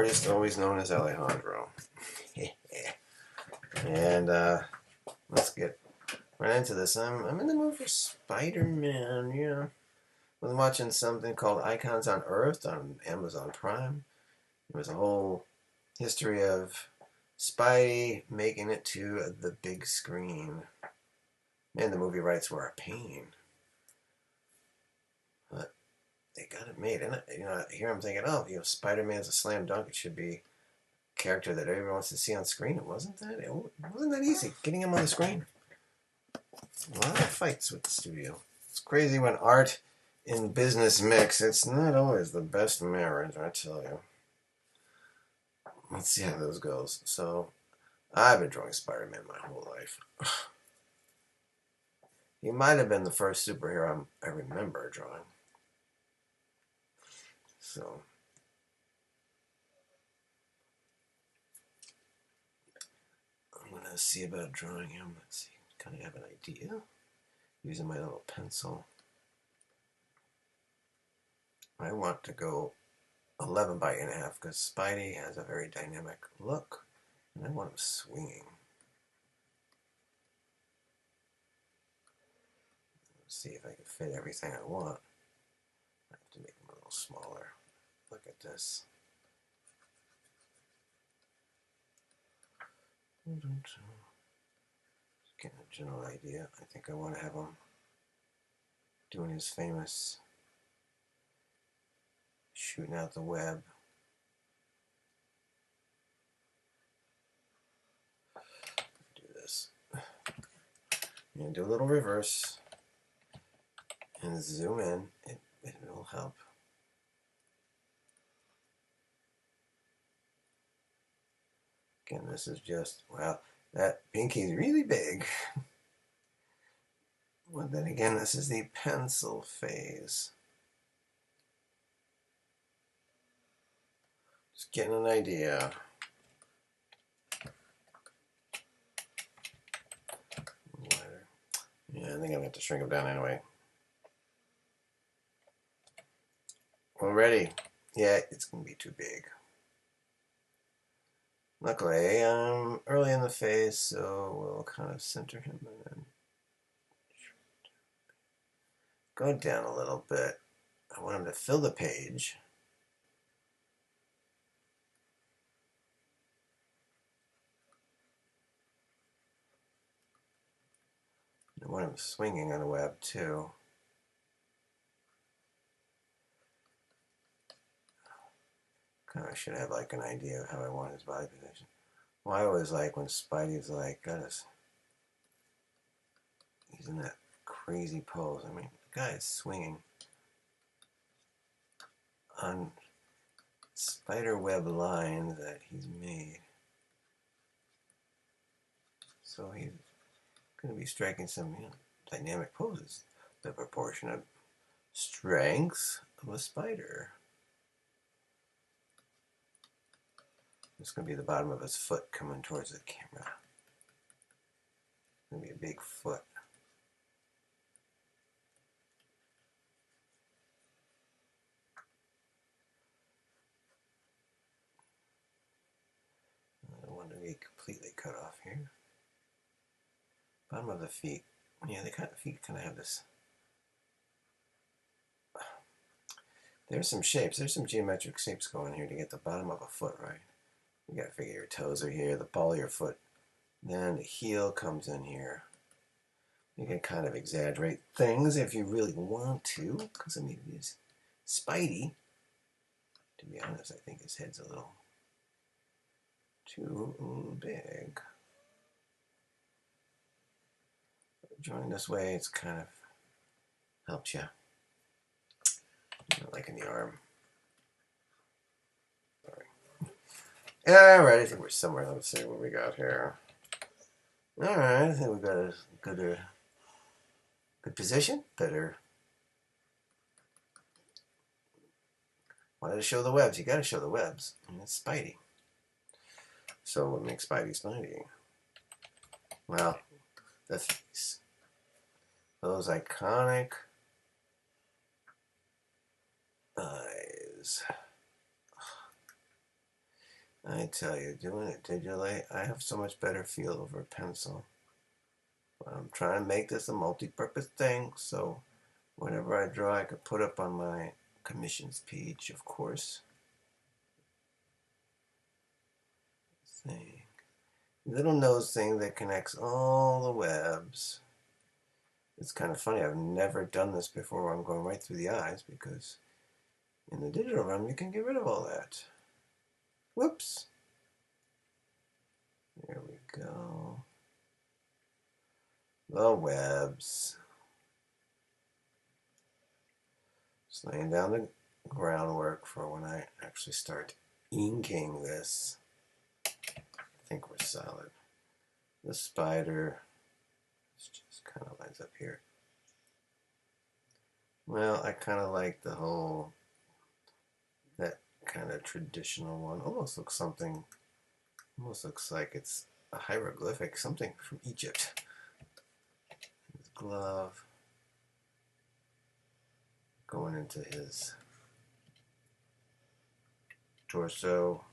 artist always known as Alejandro. And let's get right into this. I'm in the mood for Spider-Man. Yeah, I was watching something called Icons on Earth on Amazon Prime. There was a whole history of Spidey making it to the big screen. Man, the movie rights were a pain, but they got it made. And here I'm thinking, oh, Spider-Man's a slam dunk. It should be a character that everyone wants to see on screen. It wasn't that. It wasn't that easy getting him on the screen. A lot of fights with the studio. It's crazy when art and business mix. It's not always the best marriage, I tell you. Let's see how this goes. So, I've been drawing Spider-Man my whole life. He might have been the first superhero I remember drawing. So, I'm going to see about drawing him. Let's see. Kind of have an idea. Using my little pencil. I want to go 11 by 8.5 because Spidey has a very dynamic look. And I want him swinging. Let's see if I can fit everything I want. I have to make him a little smaller. Look at this. Just getting a general idea. I think I want to have him doing his famous shooting out the web. Do this. And do a little reverse. And zoom in. It will help. Again, this is just, wow, that pinky's really big. Well, then again, this is the pencil phase. Just getting an idea. Wider. Yeah, I think I'm going to have to shrink them down anyway. Already. Yeah, it's going to be too big. Luckily, I'm early in the phase, so we'll kind of center him and then go down a little bit. I want him to fill the page. I want him swinging on the web too. Kind of should have like an idea of how I want his body position. Well, I always like when Spidey's like, he's in that crazy pose. I mean, the guy is swinging on spider web lines that he's made. So he's going to be striking some dynamic poses. The proportionate strength of a spider. It's going to be the bottom of his foot coming towards the camera. It's going to be a big foot. I don't want to be completely cut off here. Bottom of the feet. Yeah, the feet kind of have this. There's some shapes. There's some geometric shapes going here to get the bottom of a foot right. You got to figure your toes are here, the ball of your foot. Then the heel comes in here. You can kind of exaggerate things if you really want to, because I mean, he's Spidey. To be honest, I think his head's a little too big. Drawing this way, it's kind of helps you. Like in the arm. Alright, I think we're somewhere. Let's see what we got here. Alright, I think we got a good position. Better. Wanted to show the webs. You got to show the webs. And it's Spidey. So what makes Spidey Spidey? Well, the face. Those iconic eyes. I tell you, doing it digitally, I have so much better feel over a pencil. But I'm trying to make this a multi-purpose thing, so whatever I draw, I could put up on my commissions page, of course. Thing. Little nose thing that connects all the webs. It's kind of funny. I've never done this before. I'm going right through the eyes because in the digital realm, you can get rid of all that. Whoops. There we go. The webs. Just laying down the groundwork for when I actually start inking this. I think we're solid. The spider just kind of lines up here. Well, I kind of like the whole, that kind of traditional one. Almost looks like it's a hieroglyphic, something from Egypt. His glove going into his torso.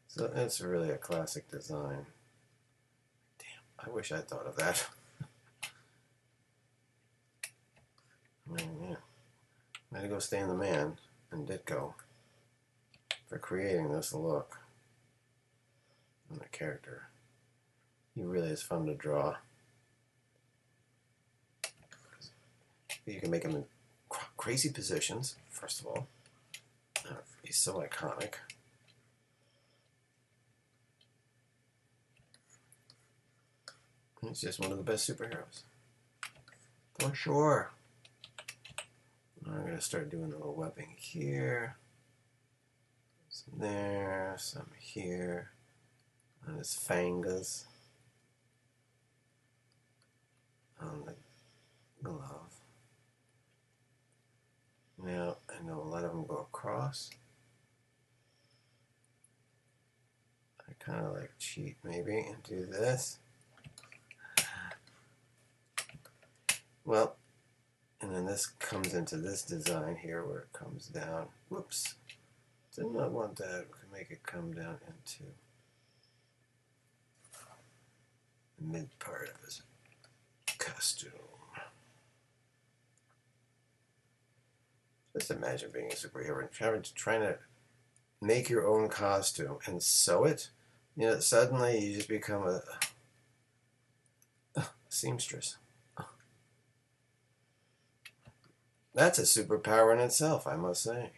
So it's really a classic design. Damn, I wish I thought of that. I mean, yeah. I had to go Stan the Man and Ditko for creating this look and the character. He really is fun to draw. You can make him in crazy positions, first of all. He's so iconic. He's just one of the best superheroes. For sure. I'm going to start doing a little webbing here. Some there, some here. On his fingers. On the glove. Now, I know a lot of them go across. I kind of like cheat maybe and do this. Well, and then this comes into this design here where it comes down. Whoops. Did not want that. We can make it come down into the mid part of his costume. Just imagine being a superhero and trying to make your own costume and sew it. You know, suddenly you just become a seamstress. That's a superpower in itself, I must say.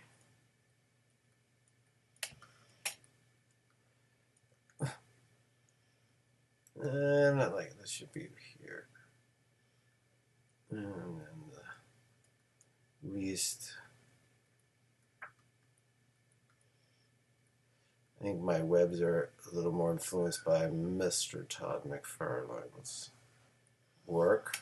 I'm not like this should be here. And then the least. I think my webs are a little more influenced by Mr. Todd McFarlane's work.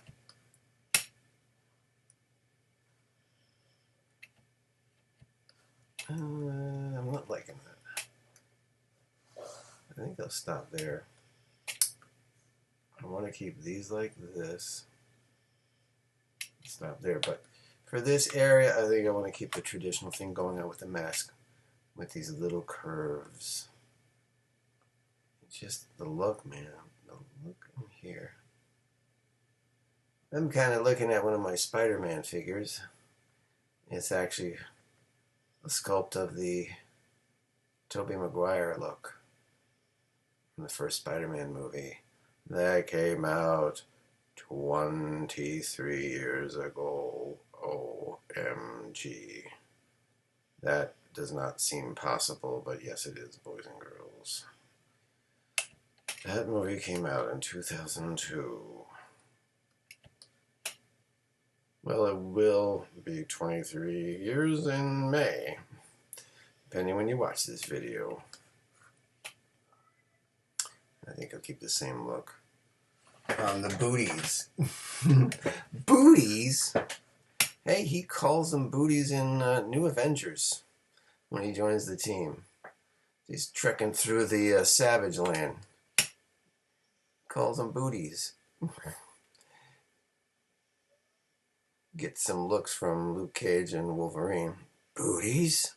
I'm not liking that. I think I'll stop there. I want to keep these like this. Stop there, but for this area, I think I want to keep the traditional thing going on with the mask, with these little curves. It's just the look, man. The look in here. I'm kind of looking at one of my Spider-Man figures. It's actually a sculpt of the Tobey Maguire look in the first Spider-Man movie. That came out 23 years ago. OMG. That does not seem possible, but yes, it is, boys and girls. That movie came out in 2002. Well, it will be 23 years in May, depending when you watch this video. I think I'll keep the same look on the booties. Booties? Hey, he calls them booties in New Avengers when he joins the team. He's trekking through the Savage Land. Calls them booties. Get some looks from Luke Cage and Wolverine. booties.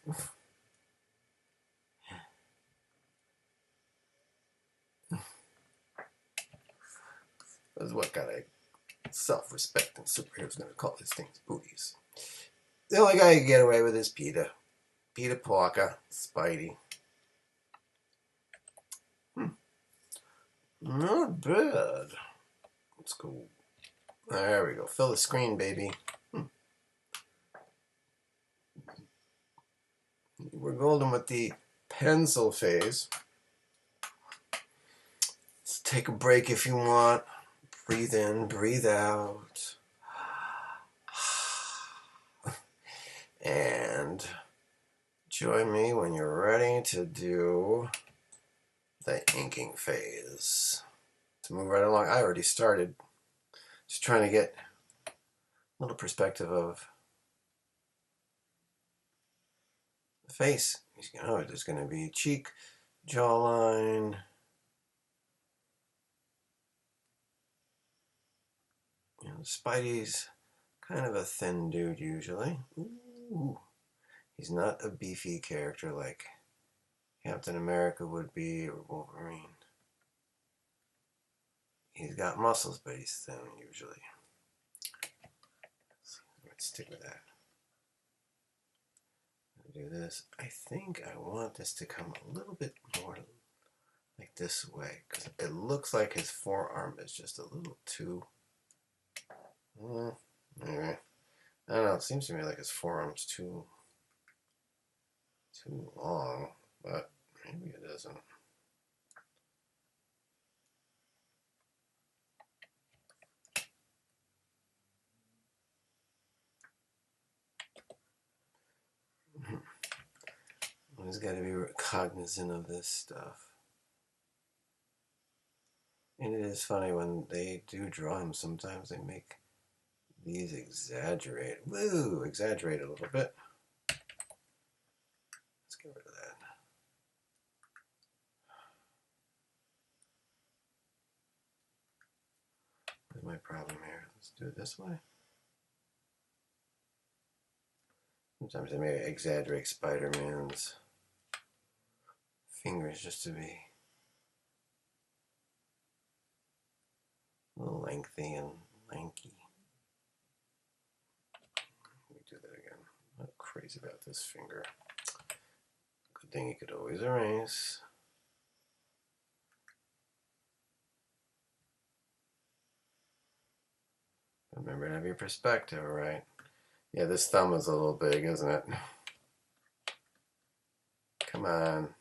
That's what kind of self-respecting superhero's gonna call these things booties. The only guy who can get away with is Peter. Peter Parker, Spidey. Not bad. Let's go. There we go. Fill the screen, baby. We're golden with the pencil phase. Let's take a break if you want. Breathe in, breathe out. And join me when you're ready to do the inking phase. To move right along. I already started. Just trying to get a little perspective of the face. Oh, there's going to be cheek, jawline. You know, Spidey's kind of a thin dude usually. Ooh. He's not a beefy character like Captain America would be or Wolverine. He's got muscles, but he's thin usually. Let's stick with that. Do this. I think I want this to come a little bit more like this way because it looks like his forearm is just a little too. Anyway, I don't know. It seems to me like his forearm's too long, but maybe it isn't. He's got to be cognizant of this stuff. And it is funny when they do draw him, sometimes they make these exaggerate. Woo! Exaggerate a little bit. Let's get rid of that. Where's my problem here? Let's do it this way. Sometimes they may exaggerate Spider-Man's fingers just to be a little lengthy and lanky. Let me do that again. I'm not crazy about this finger. Good thing you could always erase. Remember to have your perspective, right? Yeah, this thumb is a little big, isn't it? Come on.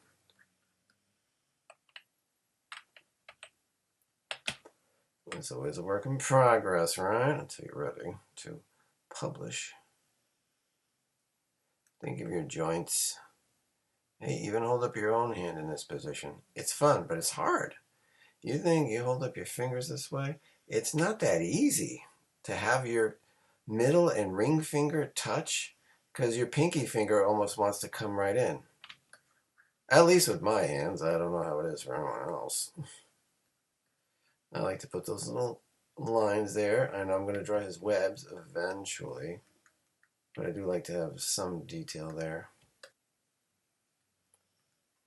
It's always a work in progress, right? Until you're ready to publish. Think of your joints. Hey, even hold up your own hand in this position. It's fun, but it's hard. You think you hold up your fingers this way? It's not that easy to have your middle and ring finger touch because your pinky finger almost wants to come right in. At least with my hands. I don't know how it is for anyone else. I like to put those little lines there, and I'm going to draw his webs eventually. But I do like to have some detail there.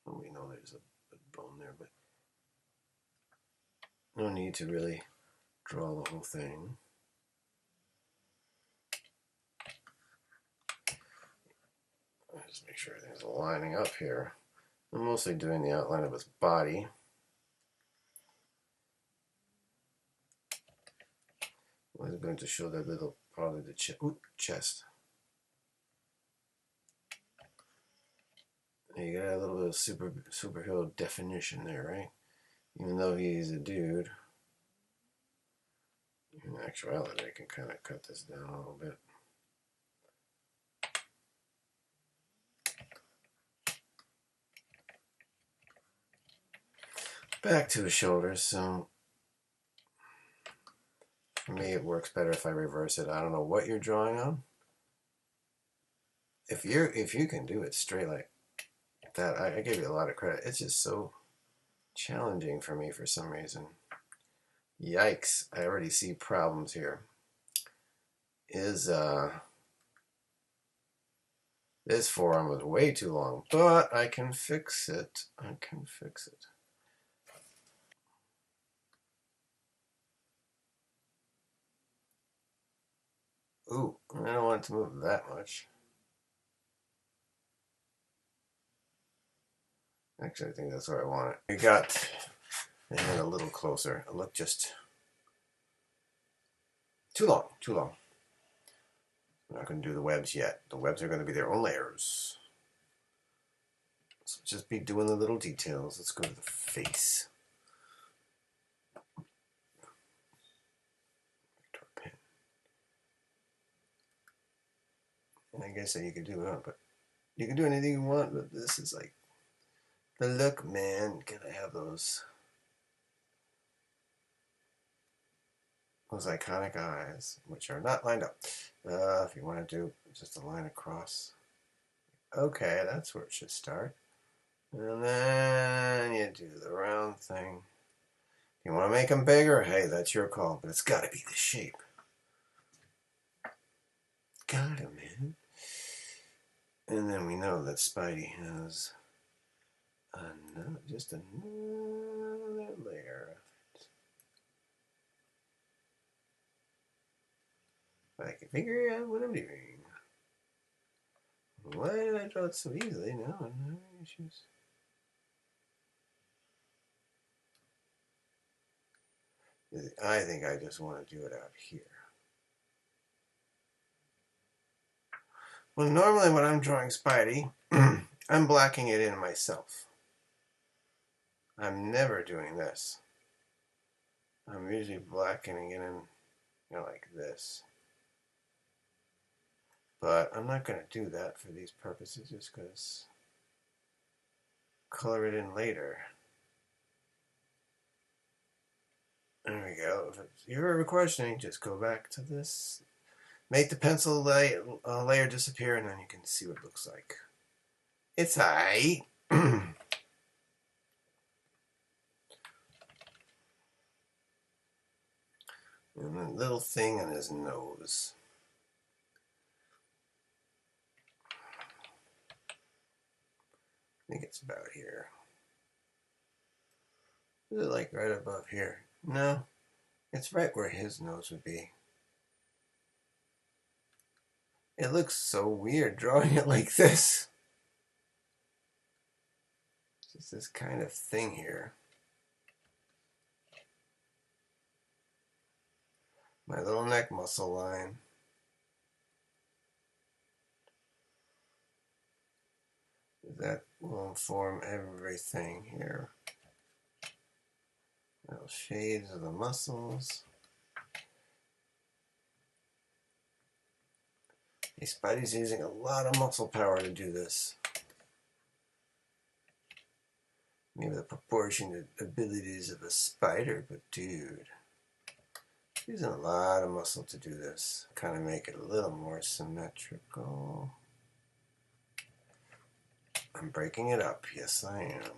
We know there's a bone there, but no need to really draw the whole thing. Just make sure everything's lining up here. I'm mostly doing the outline of his body. I'm going to show that little part of the chest. And you got a little bit of superhero definition there, right? Even though he's a dude, in actuality, I can kind of cut this down a little bit. Back to his shoulders, so for me it works better if I reverse it. I don't know what you're drawing on. If you can do it straight like that, I give you a lot of credit. It's just so challenging for me for some reason. Yikes, I already see problems here. Is This forearm was way too long, but I can fix it. I can fix it. Ooh, I don't want it to move that much. Actually, I think that's where I want it. We got the hand a little closer. It looked just too long, too long. I'm not going to do the webs yet. The webs are going to be their own layers. So just be doing the little details. Let's go to the face. And I guess that you can do it, but you can do anything you want, but this is like the look, man. Gotta have those iconic eyes, which are not lined up. If you want to do just a line across, okay, that's where it should start. And then you do the round thing. If you want to make them bigger, hey, that's your call, but it's got to be the shape. Got it, man. And then we know that Spidey has just another layer. I can figure out what I'm doing. Why did I draw it so easily? No, I'm having issues. I think I just want to do it out here. Well, normally when I'm drawing Spidey, I'm blacking it in myself. I'm never doing this. I'm usually blackening it in, like this. But I'm not going to do that for these purposes just because color it in later. There we go. If you're ever questioning, just go back to this. Make the pencil layer disappear, and then you can see what it looks like. It's aight. And a little thing on his nose. I think it's about here. Is it like right above here? No, it's right where his nose would be. It looks so weird drawing it like this. Just this kind of thing here. My little neck muscle line. That will inform everything here. Little shades of the muscles. Hey, Spidey's using a lot of muscle power to do this. Maybe the proportionate abilities of a spider, but dude, using a lot of muscle to do this. Kind of make it a little more symmetrical. I'm breaking it up. Yes, I am.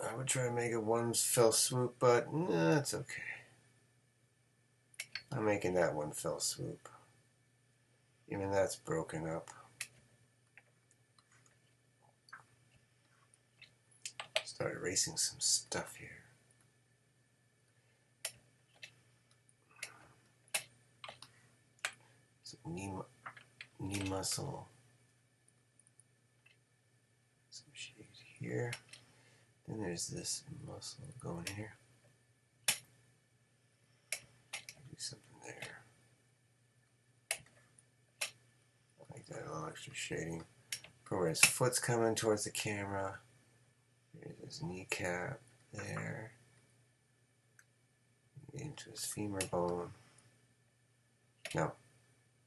I would try to make it one fell swoop, but nah, it's okay. I'm making that one fell swoop. Even that's broken up. Start erasing some stuff here. Some knee muscle. Some shade here. Then there's this muscle going here. Do something there. I like that, a little extra shading. For where his foot's coming towards the camera. Here's his kneecap there. Into his femur bone. No,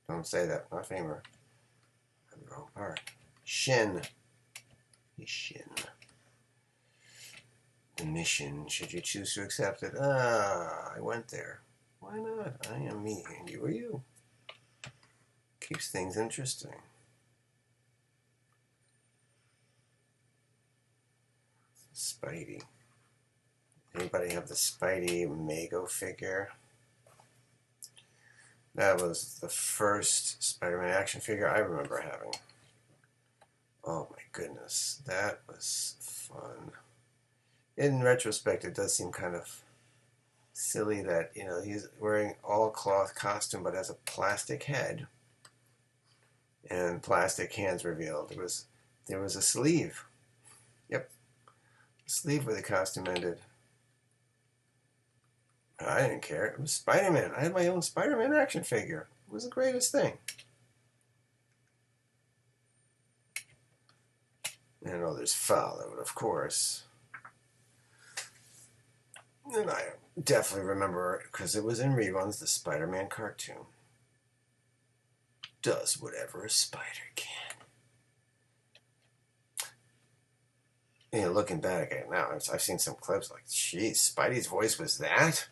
don't say that. Not femur. I'm the wrong part. Shin. His shin. The mission, should you choose to accept it. I went there. Why not? I am me, and you are you. Keeps things interesting. Spidey. Anybody have the Spidey Mago figure? That was the first Spider-Man action figure I remember having. Oh my goodness, that was fun. In retrospect, it does seem kind of silly that, you know, he's wearing all cloth costume but has a plastic head and plastic hands revealed. There was a sleeve. Yep, a sleeve where the costume ended. I didn't care. It was Spider-Man. I had my own Spider-Man action figure. It was the greatest thing. And others followed, of course. And I definitely remember, because it was in reruns, the Spider-Man cartoon. Does whatever a spider can. You know, looking back at it now, I've seen some clips like, geez, Spidey's voice was that?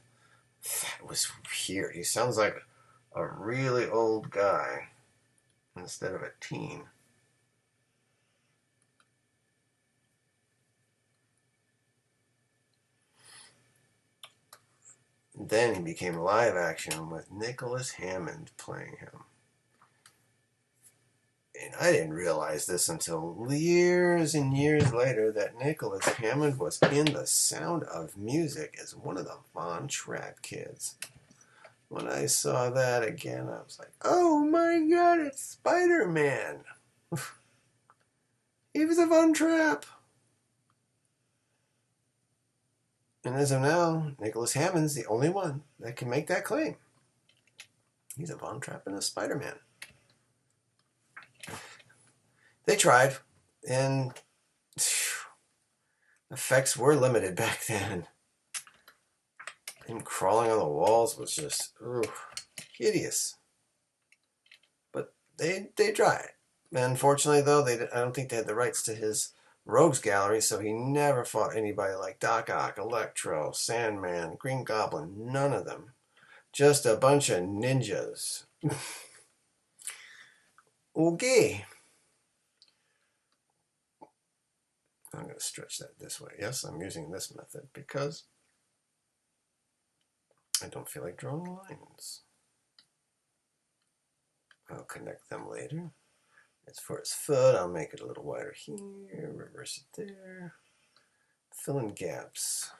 That was weird. He sounds like a really old guy instead of a teen. Then he became live action with Nicholas Hammond playing him. And I didn't realize this until years and years later that Nicholas Hammond was in The Sound of Music as one of the Von Trapp kids. When I saw that again, I was like, oh my god, it's Spider-Man. He was a Von Trapp. And as of now, Nicholas Hammond's the only one that can make that claim. He's a Von Trapp and a Spider-Man. They tried, and effects were limited back then. Him crawling on the walls was just hideous. But they tried. Unfortunately, though, I don't think they had the rights to his Rogues Gallery, so he never fought anybody like Doc Ock, Electro, Sandman, Green Goblin. None of them. Just a bunch of ninjas. Okay. I'm going to stretch that this way. Yes, I'm using this method because I don't feel like drawing lines. I'll connect them later. As for his foot, I'll make it a little wider here, reverse it there, fill in gaps.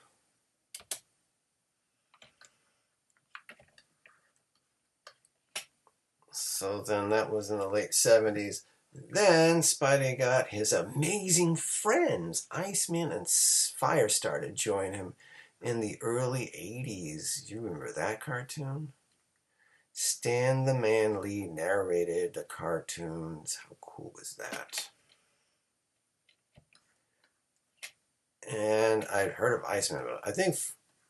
So then that was in the late 70s. Then Spidey got his amazing friends, Iceman and Firestar, to join him in the early 80s. You remember that cartoon? Stan the Man Lee narrated the cartoons. How cool was that? And I'd heard of Iceman, but I think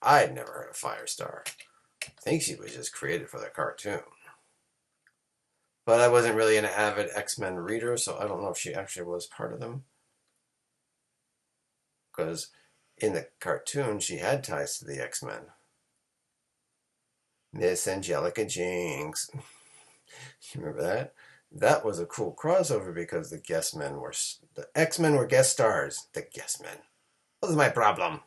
I'd never heard of Firestar. I think she was just created for the cartoon. But I wasn't really an avid X-Men reader, so I don't know if she actually was part of them. Because in the cartoon, she had ties to the X-Men. Miss Angelica Jinx. You remember that? That was a cool crossover because the X-Men were guest stars. The guest men. What was my problem?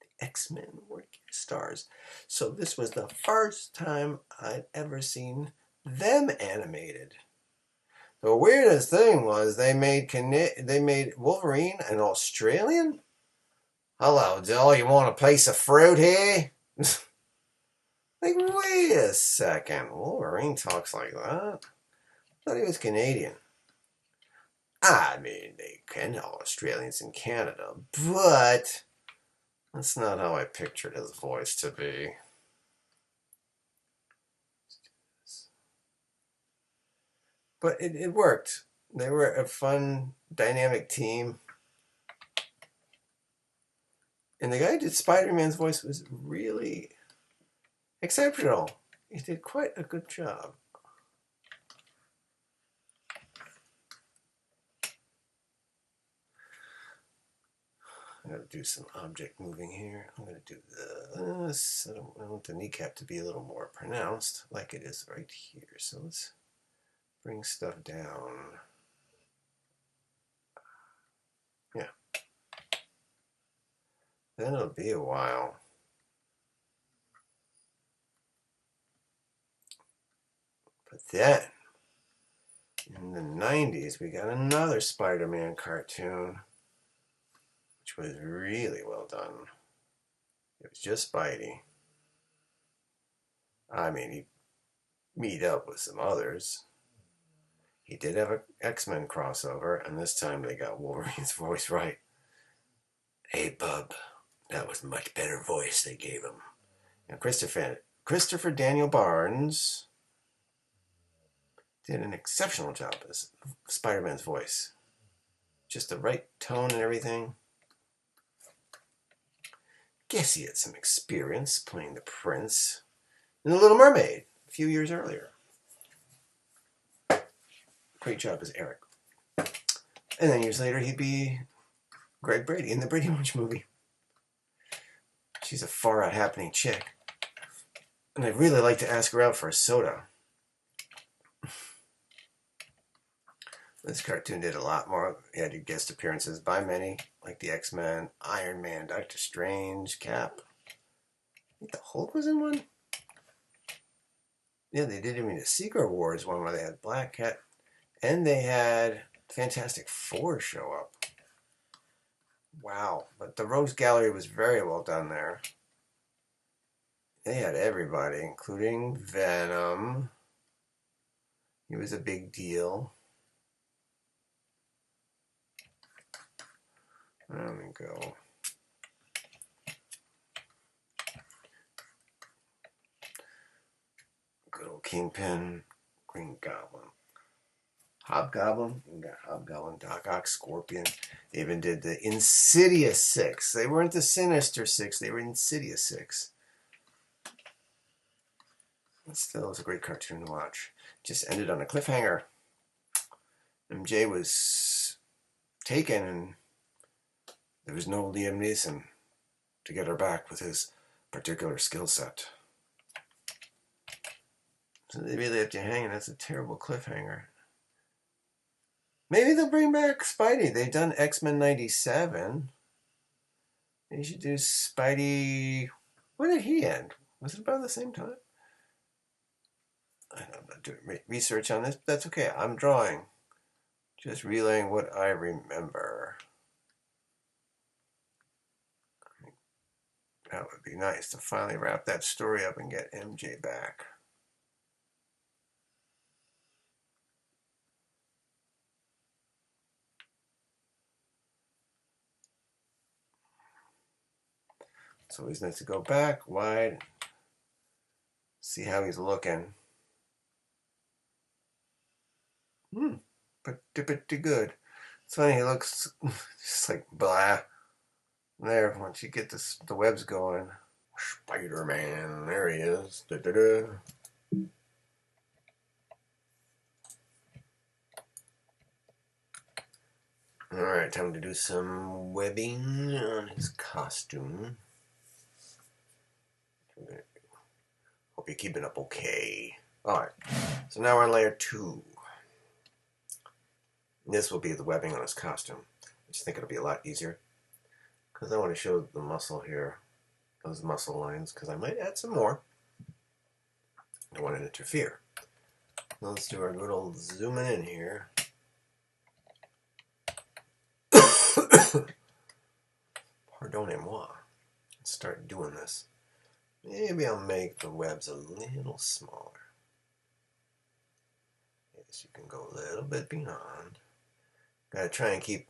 The X-Men were guest stars. So this was the first time I'd ever seen them animated. The weirdest thing was they made Wolverine an Australian. Hello, Dill. You want a piece of fruit here? Like, wait a second. Wolverine talks like that? I thought he was Canadian. I mean, they can have Australians in Canada, but that's not how I pictured his voice to be. But it worked. They were a fun, dynamic team. And the guy who did Spider-Man's voice was really exceptional. He did quite a good job. I'm going to do some object moving here. I'm going to do this. I want the kneecap to be a little more pronounced, like it is right here. So let's bring stuff down. Yeah. Then it'll be a while. But then, in the 90s, we got another Spider-Man cartoon, which was really well done. It was just Spidey. I mean, he meet up with some others. He did have an X-Men crossover, and this time they got Wolverine's voice right. Hey, bub, that was a much better voice they gave him. And Christopher Daniel Barnes did an exceptional job as Spider-Man's voice. Just the right tone and everything. Guess he had some experience playing the prince in The Little Mermaid a few years earlier. Great job as Eric. And then years later, he'd be Greg Brady in the Brady Bunch movie. She's a far-out happening chick. And I'd really like to ask her out for a soda. This cartoon did a lot more. He had guest appearances by many, like the X-Men, Iron Man, Doctor Strange, Cap. I think the Hulk was in one. Yeah, they did even a Secret Wars one where they had Black Cat. And they had Fantastic Four show up. Wow. But the Rogues Gallery was very well done there. They had everybody, including Venom. He was a big deal. Let me go. Good old Kingpin, Green Goblin. Hobgoblin, we got Hobgoblin, Doc Ock, Scorpion. They even did the Insidious Six. They weren't the Sinister Six, they were Insidious Six. It still was a great cartoon to watch. Just ended on a cliffhanger. MJ was taken and there was no Liam Neeson to get her back with his particular skill set. So they really left you hanging. That's a terrible cliffhanger. Maybe they'll bring back Spidey. They've done X-Men 97. They should do Spidey. When did he end? Was it about the same time? I'm not doing research on this, but that's okay. I'm drawing. Just relaying what I remember. That would be nice to finally wrap that story up and get MJ back. It's always nice to go back, wide, see how he's looking. Pretty good. It's funny, he looks just like blah. There, once you get the webs going. Spider-Man, there he is. Da-da-da. Alright, time to do some webbing on his costume. Hope you're keeping up okay. Alright, so now we're on layer 2. This will be the webbing on his costume. I just think it'll be a lot easier. Because I want to show the muscle here. Those muscle lines. Because I might add some more. I don't want to interfere. Now let's do our good old zooming in here. Pardonnez-moi. Let's start doing this. Maybe I'll make the webs a little smaller. Yes, you can go a little bit beyond. Gotta try and keep...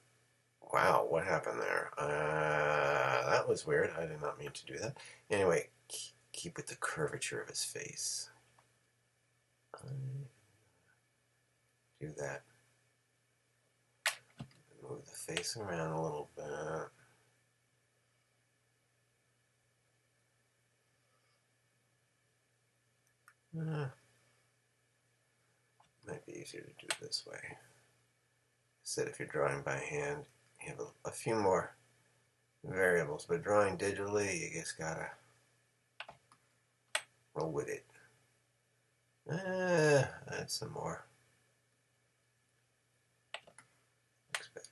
Wow, what happened there? That was weird. I did not mean to do that. Anyway, keep with the curvature of his face. Do that. Move the face around a little bit. Might be easier to do it this way. Said if you're drawing by hand, you have a few more variables, but drawing digitally, you just gotta roll with it. Add some more. Looks better.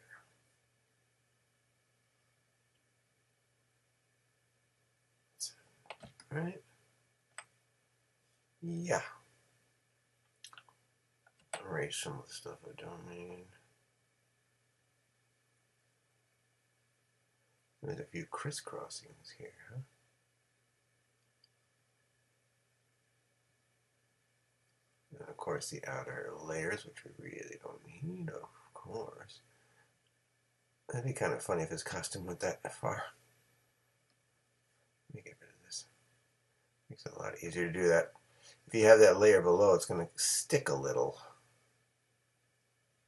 All right. Yeah. erase some of the stuff I don't need. There's a few crisscrossings here, huh? And of course the outer layers, which we really don't need, of course. That'd be kind of funny if his costume went that far. Let me get rid of this. Makes it a lot easier to do that. If you have that layer below, it's going to stick a little.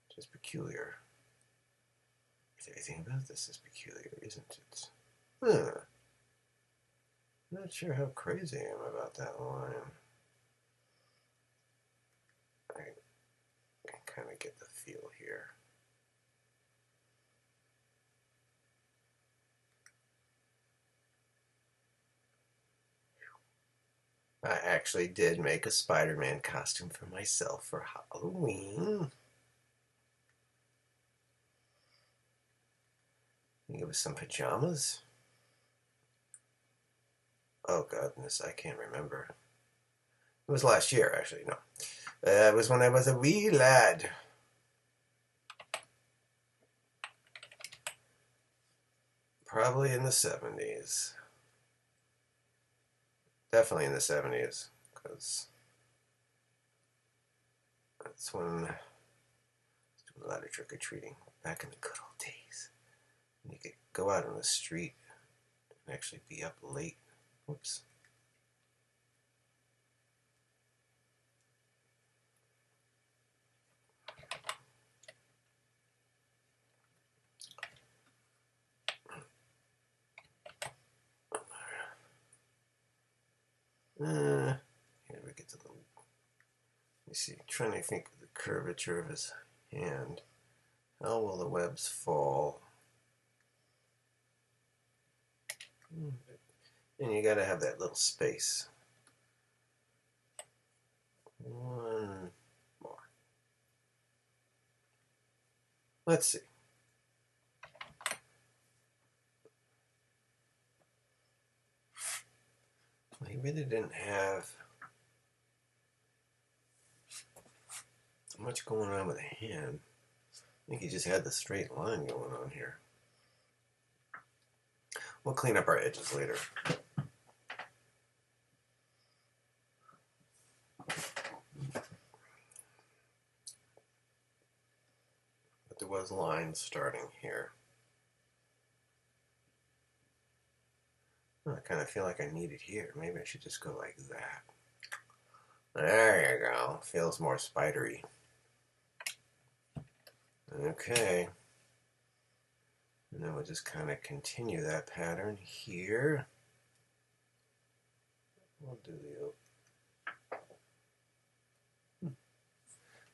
Which is peculiar. Everything about this is peculiar, isn't it? Huh. Not sure how crazy I am about that line. I can kind of get the feel here. I actually did make a Spider-Man costume for myself for Halloween. It was some pajamas. Oh goodness, I can't remember. It was last year, actually. No, it was when I was a wee lad. Probably in the 70s. Definitely in the 70s, because that's when I was doing a lot of trick-or-treating back in the good old days. You could go out on the street and actually be up late. Whoops. Here we get to the. Let me see. Trying to think of the curvature of his hand. How will the webs fall? And you gotta have that little space. One more. Let's see. Well, he really didn't have much going on with the hand. I think he just had the straight line going on here. We'll clean up our edges later. But there was lines starting here. I kind of feel like I need it here. Maybe I should just go like that. There you go. Feels more spidery. Okay. And then we'll just kind of continue that pattern here. We'll do the...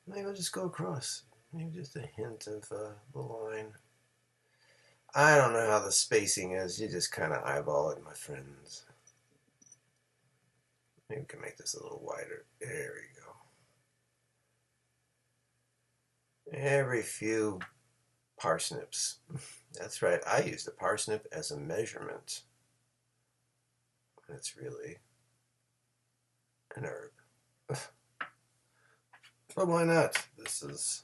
Maybe we'll just go across. Maybe just a hint of the line. I don't know how the spacing is. You just kind of eyeball it, my friends. Maybe we can make this a little wider. There we go. Every few parsnips. That's right. I used a parsnip as a measurement. It's really an herb. But why not? This is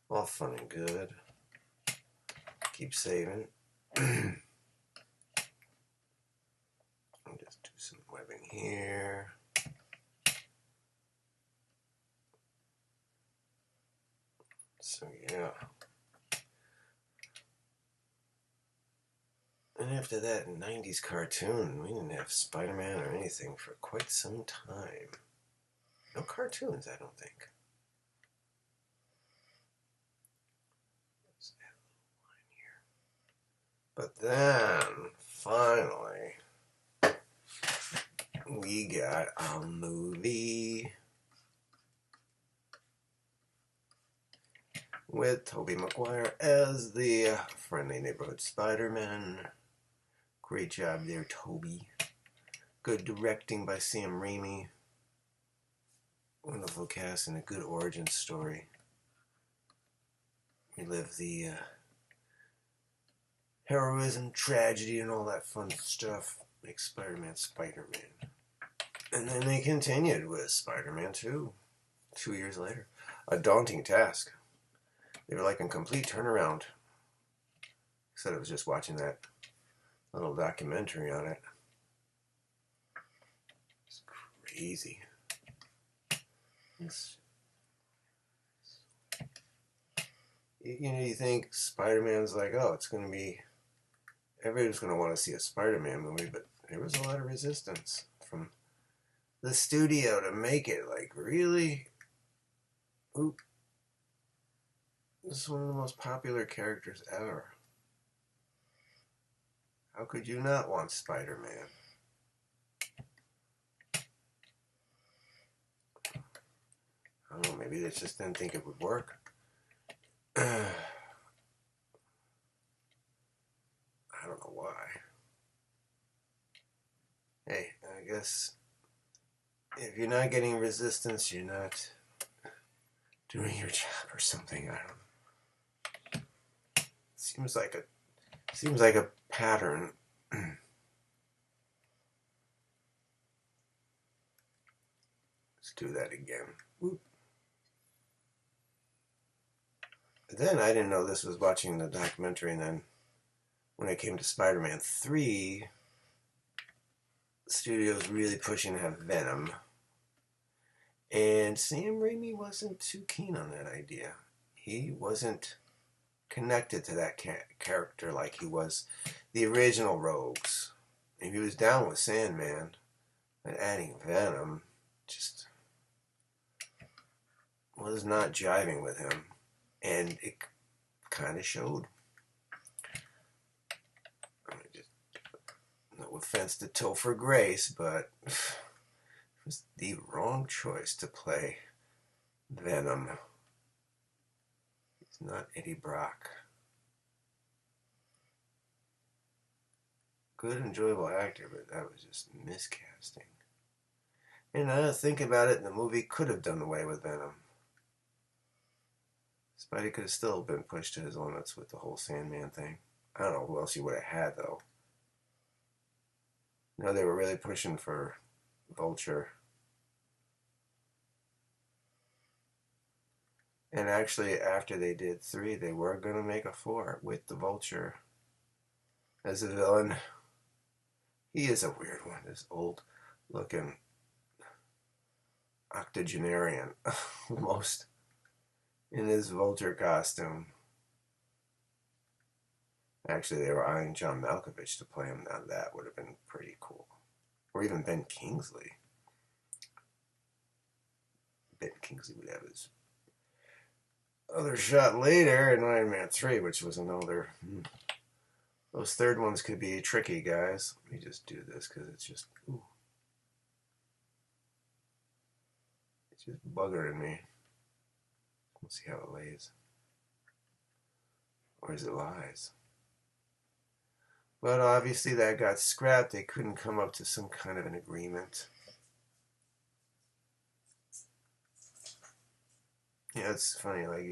all fun and good. Keep saving. I'll just do some webbing here. So yeah. And after that 90s cartoon, we didn't have Spider-Man or anything for quite some time. No cartoons, I don't think. Let's add a little line here. But then, finally, we got a movie with Tobey Maguire as the friendly neighborhood Spider-Man. Great job there, Tobey. Good directing by Sam Raimi. Wonderful cast and a good origin story. We live the heroism, tragedy, and all that fun stuff. Make Spider-Man Spider-Man. And then they continued with Spider-Man 2, 2 years later. a daunting task. They were like a complete turnaround. Instead of just watching that little documentary on it. It's crazy. You think Spider-Man's like, oh, it's going to be, everybody's going to want to see a Spider-Man movie, but there was a lot of resistance from the studio to make it. Like, really? Ooh, this is one of the most popular characters ever. How could you not want Spider-Man? I don't know, maybe they just didn't think it would work. I don't know why. Hey, I guess if you're not getting resistance, you're not doing your job or something. I don't know. Seems like a pattern. Let's do that again. Oop. Then I didn't know this was watching the documentary, and then when it came to Spider-Man 3, the studio was really pushing to have Venom. And Sam Raimi wasn't too keen on that idea. He wasn't connected to that character like he was the original Rogues. And he was down with Sandman, and adding Venom just was not jiving with him. And it kind of showed. No offense to Topher Grace, but it was the wrong choice to play Venom. He's not Eddie Brock. Good, enjoyable actor, but that was just miscasting. And now that I think about it, the movie could have done away with Venom. Spidey could have still been pushed to his limits with the whole Sandman thing. I don't know who else he would have had, though. No, they were really pushing for Vulture. And actually, after they did 3, they were going to make a 4 with the Vulture as a villain. He is a weird one, this old-looking octogenarian, almost, in his Vulture costume. Actually, they were eyeing John Malkovich to play him. Now that would have been pretty cool. Or even Ben Kingsley. Ben Kingsley would have his other shot later in Iron Man 3, which was another. Those third ones could be tricky, guys. Let me just do this because it's just. Ooh. It's just buggering me. Let's see how it lays. Or is it lies? But obviously that got scrapped. They couldn't come up to some kind of an agreement. Yeah, it's funny. Like,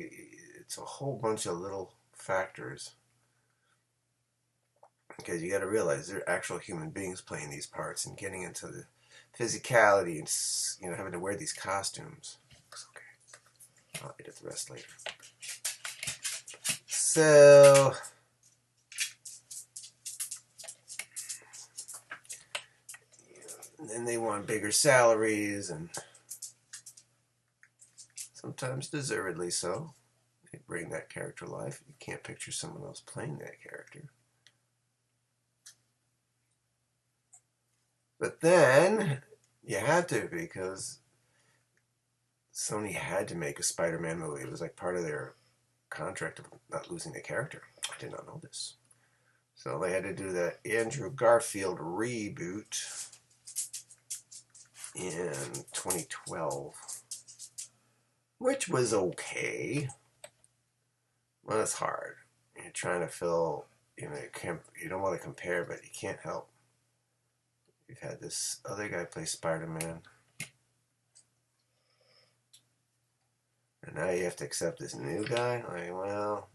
it's a whole bunch of little factors. Because you got to realize they're actual human beings playing these parts and getting into the physicality and having to wear these costumes. It's okay. I'll edit the rest later. So. And then they want bigger salaries, and sometimes deservedly so. They bring that character to life. You can't picture someone else playing that character. But then you had to, because Sony had to make a Spider-Man movie. It was like part of their contract of not losing the character. I did not know this. So they had to do that Andrew Garfield reboot in 2012, which was okay. Well, it's hard. You're trying to fill, you don't want to compare, but you can't help. You've had this other guy play Spider-Man, and now you have to accept this new guy. Like, well,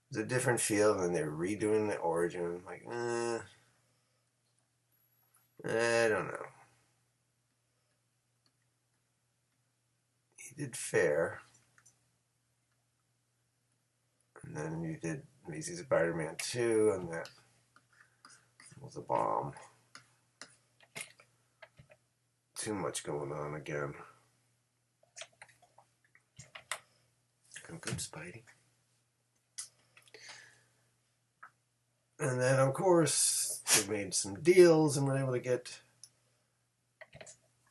it's a different feel, and then they're redoing the origin. Like, I don't know. he did Fair, and then you did Amazing Spider-Man 2, and that was a bomb. Too much going on again. Come good, Spidey. And then, of course, they made some deals and were able to get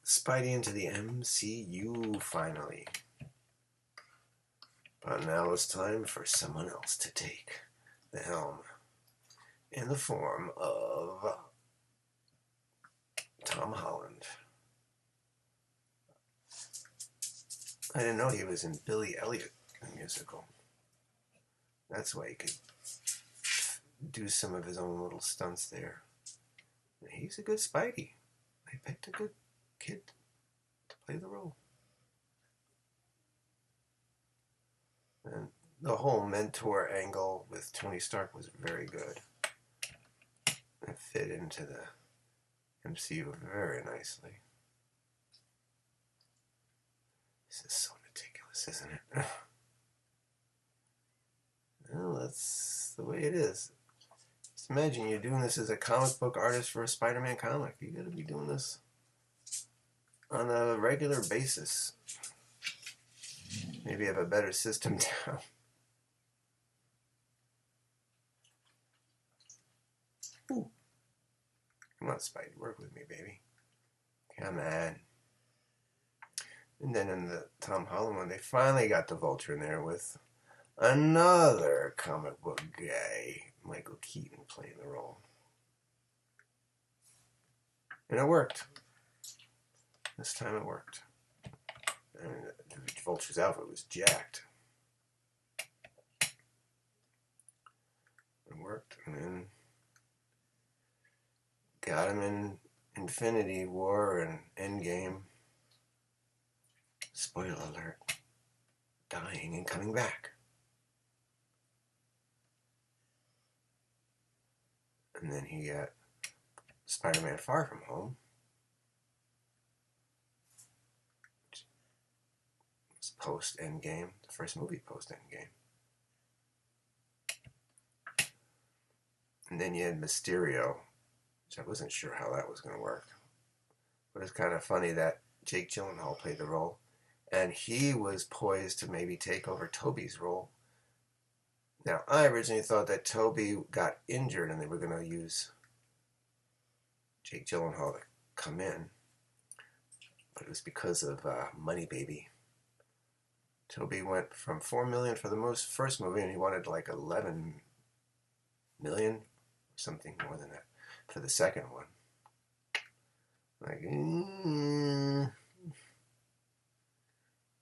Spidey into the MCU finally. But now it's time for someone else to take the helm in the form of Tom Holland. I didn't know he was in Billy Elliot, the musical. That's why he could do some of his own little stunts there. He's a good Spidey. They picked a good kid to play the role. And the whole mentor angle with Tony Stark was very good. It fit into the MCU very nicely. This is so meticulous, isn't it? Well, that's the way it is. Just imagine you're doing this as a comic book artist for a Spider-Man comic. You gotta be doing this on a regular basis. Maybe have a better system down. Ooh. Come on, Spidey, work with me, baby. Come on. And then in the Tom Holland one, they finally got the Vulture in there with another comic book guy, Michael Keaton, playing the role. And it worked. This time it worked. And the Vulture's outfit was jacked. It worked. And then got him in Infinity War and Endgame. Spoiler alert. Dying and coming back. And then he got Spider-Man Far From Home. It's post-Endgame. The first movie post-Endgame. And then you had Mysterio, which I wasn't sure how that was going to work. But it's kind of funny that Jake Gyllenhaal played the role. And he was poised to maybe take over Tobey's role. Now, I originally thought that Tobey got injured and they were going to use Jake Gyllenhaal to come in. But it was because of Money Baby. Tobey went from $4 million for the first movie, and he wanted like $11 million, something more than that, for the second one. Like,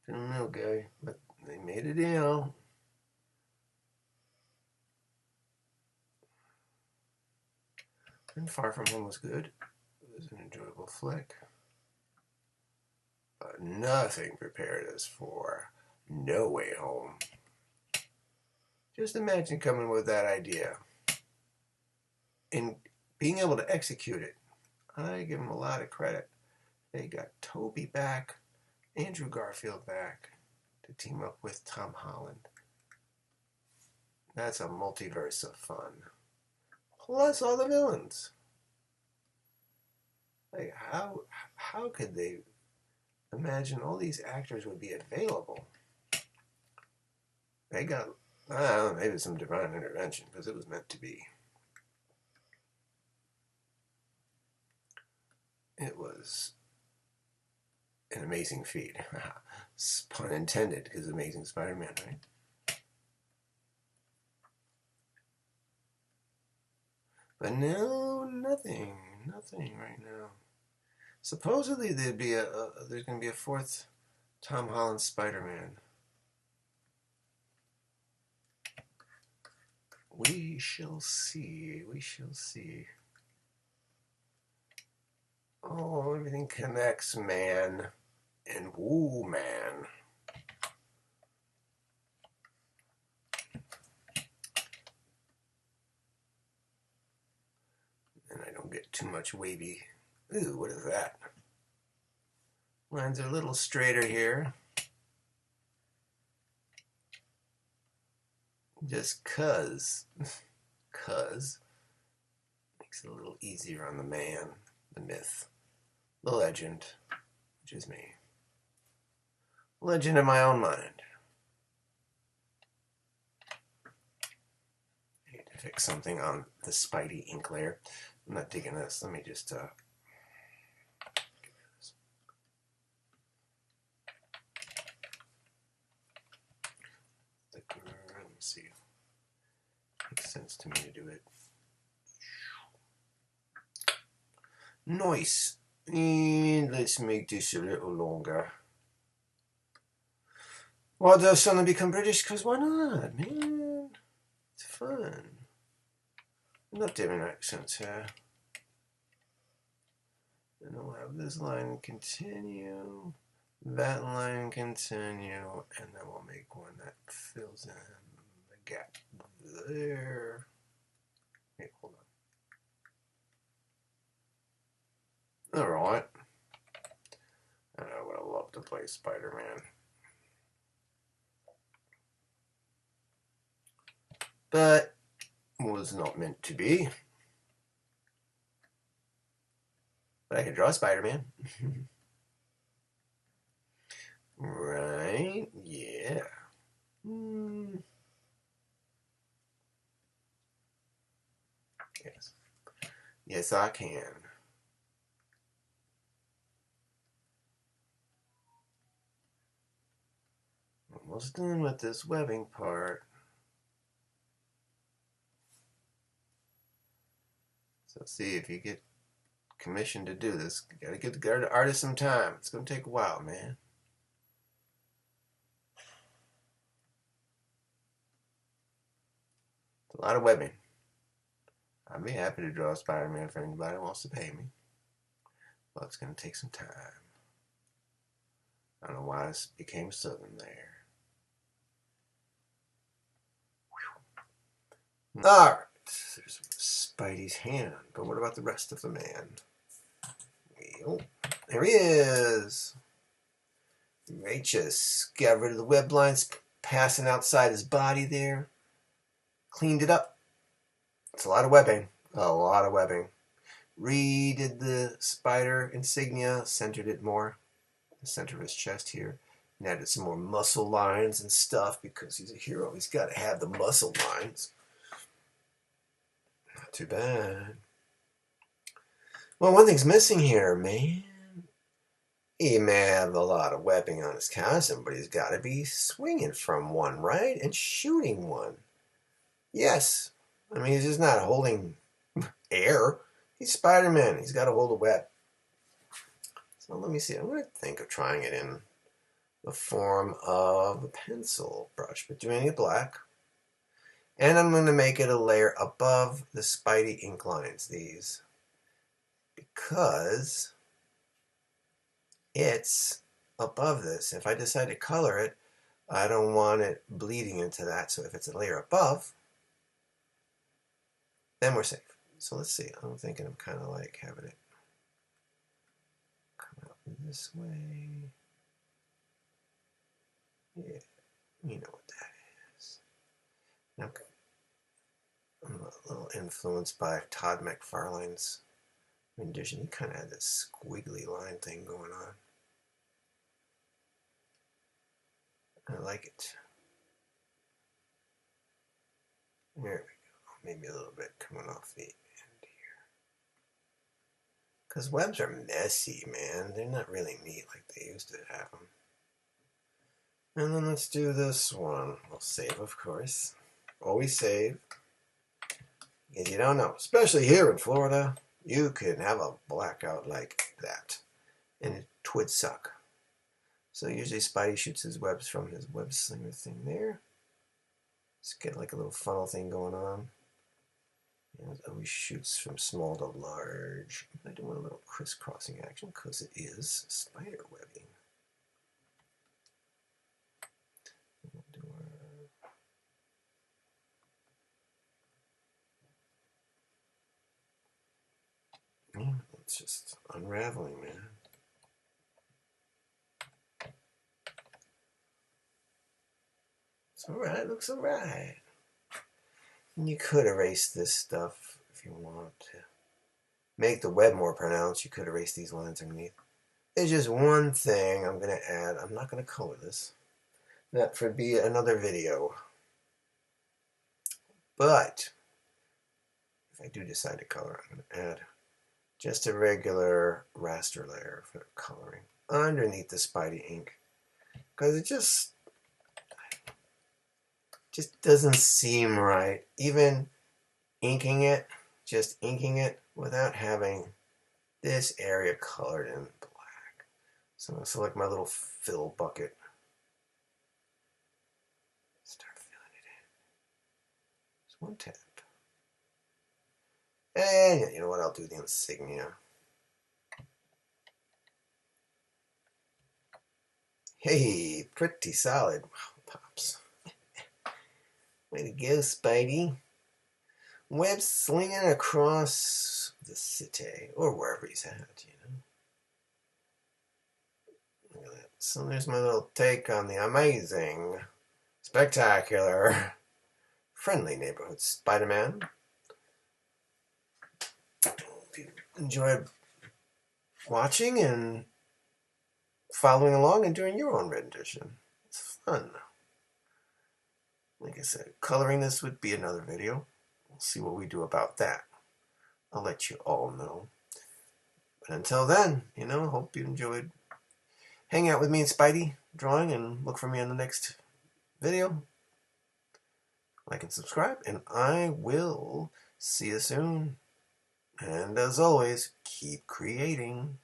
don't know, guy, but they made a deal. And Far From Home was good. It was an enjoyable flick. But nothing prepared us for No Way Home. Just imagine coming with that idea and being able to execute it. I give them a lot of credit. They got Tobey back, Andrew Garfield back to team up with Tom Holland. That's a multiverse of fun. Plus all the villains. Like how could they imagine all these actors would be available? They got, I don't know, maybe some divine intervention because it was meant to be. It was an amazing feat. Pun intended, because Amazing Spider-Man, right? But no, nothing right now. Supposedly there's going to be a fourth Tom Holland Spider-Man. We shall see. We shall see. Oh, everything connects, man. And woo, man. And I don't get too much wavy. Ooh, what is that? Lines are a little straighter here. Just cuz. Cuz. Makes it a little easier on the man, the myth, the legend, which is me. Legend in my own mind. I need to fix something on the Spidey ink layer. I'm not digging this. Let me just let me see. Makes sense to me to do it. Nice. And let's make this a little longer. Why do I suddenly become British? Because why not, man? It's fun. I'm not doing accents here. And I'll have this line continue, that line continue, and then we'll make one that fills in the gap there. Hey, hold on. Alright. I would have loved to play Spider-Man. But was not meant to be. But I could draw Spider-Man. Right? Yeah. Yes. Yes, I can. Almost done with this webbing part. So see, if you get commissioned to do this, you gotta give the artist some time. It's gonna take a while, man. It's a lot of webbing. I'd be happy to draw Spider-Man for anybody who wants to pay me. But it's gonna take some time. I don't know why I became Southern there. Alright, there's Spidey's hand. But what about the rest of the man? Well, there he is. Right, just got rid of the web lines passing outside his body there. Cleaned it up. It's a lot of webbing. A lot of webbing. Redid the spider insignia, centered it more. The center of his chest here. And added some more muscle lines and stuff because he's a hero. He's got to have the muscle lines. Not too bad. Well, one thing's missing here, man. He may have a lot of webbing on his costume, but he's got to be swinging from one, right? And shooting one. Yes. I mean, he's just not holding air. He's Spider-Man. He's got to hold a web. So let me see. I'm going to think of trying it in the form of a pencil brush, but doing it black. And I'm going to make it a layer above the Spidey ink lines, these. Because it's above this. If I decide to color it, I don't want it bleeding into that. So if it's a layer above, then we're safe. So let's see. I'm thinking I'm kind of like having it come out this way. Yeah, you know what that is. Now, I'm a little influenced by Todd McFarlane's rendition. He kind of had this squiggly line thing going on. I like it. There we go. Maybe a little bit coming off the end here. Because webs are messy, man. They're not really neat like they used to have them. And then let's do this one. We'll save, of course. Always save. Because you don't know, especially here in Florida, you could have a blackout like that. And it would suck. So usually Spidey shoots his webs from his web slinger thing there. Just get like a little funnel thing going on. And it always shoots from small to large. I do want a little crisscrossing action because it is spider webbing. We'll do our... yeah, it's just unraveling, man. It's alright, looks alright. And you could erase this stuff if you want to make the web more pronounced. You could erase these lines underneath. There's just one thing I'm going to add. I'm not going to color this. That would be another video. But if I do decide to color, I'm going to add just a regular raster layer for coloring underneath the Spidey ink. Because it just doesn't seem right. Even inking it, just inking it without having this area colored in black. So I'm going to select my little fill bucket. Start filling it in. Just one tap. And you know what? I'll do the insignia. Hey, pretty solid. Wow, pops. Way to go, Spidey. Web slinging across the city, or wherever he's at, you know. Look at that. So there's my little take on the amazing, spectacular, friendly neighborhood Spider-Man. Hope you enjoyed watching and following along and doing your own rendition. It's fun. Like I said, coloring this would be another video. We'll see what we do about that. I'll let you all know. But until then, you know, hope you enjoyed hanging out with me and Spidey drawing, and look for me in the next video. Like and subscribe, and I will see you soon. And as always, keep creating.